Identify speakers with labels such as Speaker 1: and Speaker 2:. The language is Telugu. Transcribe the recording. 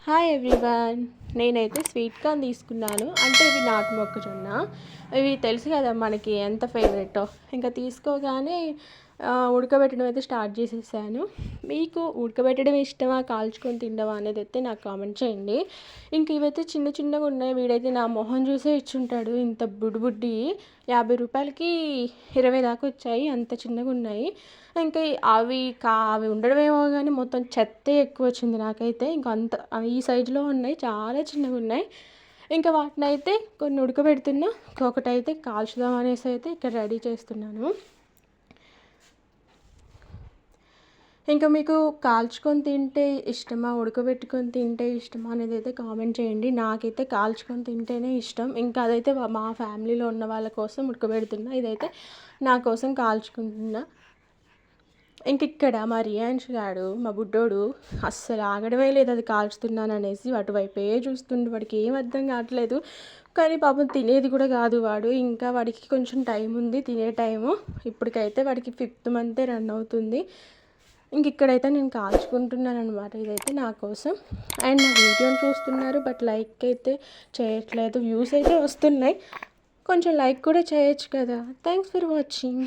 Speaker 1: Hi everyone. నేనైతే స్వీట్ కార్న్ తీసుకున్నాను. అంటే ఇవి నాటు మొక్కజొన్న. ఇవి తెలుసు కదా మనకి ఎంత ఫేవరెటో. ఇంకా తీసుకోగానే ఉడకబెట్టడం అయితే స్టార్ట్ చేసేసాను. మీకు ఉడకబెట్టడం ఇష్టమా, కాల్చుకొని తినడమా అనేది అయితే నాకు కామెంట్ చేయండి. ఇంక ఇవైతే చిన్న చిన్నగా ఉన్నాయి. వీడైతే నా మొహం చూసే ఇచ్చుంటాడు. ఇంత బుడ్డి 50 రూపాయలకి 20 దాకా వచ్చాయి. అంత చిన్నగా ఉన్నాయి. ఇంకా అవి ఉండడమేమో కానీ మొత్తం చెత్తే ఎక్కువ వచ్చింది నాకైతే. ఇంకా అంత ఈ సైజులో ఉన్నాయి, చాలా చిన్నగా ఉన్నాయి. ఇంకా వాటిని అయితే కొన్ని ఉడకబెడుతున్నా, ఇంకొకటైతే కాల్చుదాం అనేసి అయితే ఇక్కడ రెడీ చేస్తున్నాను. ఇంకా మీకు కాల్చుకొని తింటే ఇష్టమా, ఉడకబెట్టుకొని తింటే ఇష్టమా అనేది అయితే కామెంట్ చేయండి. నాకైతే కాల్చుకొని తింటేనే ఇష్టం. ఇంకా అదైతే మా ఫ్యామిలీలో ఉన్న వాళ్ళ కోసం ఉడకబెడుతున్నా, ఇదైతే నా కోసం కాల్చుకుంటున్నా. ఇంక ఇక్కడ మా రియాన్స్ గాడు, మా బుడ్డోడు అస్సలు ఆగడమే లేదు అది కాల్చుతున్నాను అనేసి. అటువైపే చూస్తుండే, వాడికి ఏం అర్థం కావట్లేదు. కానీ పాపం తినేది కూడా కాదు వాడు. ఇంకా వాడికి కొంచెం టైం ఉంది, తినే టైము. ఇప్పటికైతే వాడికి 5th మంతే రన్ అవుతుంది. ఇంక ఇక్కడైతే నేను కాల్చుకుంటున్నాను అనమాట. ఇదైతే నా కోసం. అండ్ నా వీడియోని చూస్తున్నారు, బట్ లైక్ అయితే చేయట్లేదు. వ్యూస్ అయితే వస్తున్నాయి, కొంచెం లైక్ కూడా చేయొచ్చు కదా. Thanks for watching.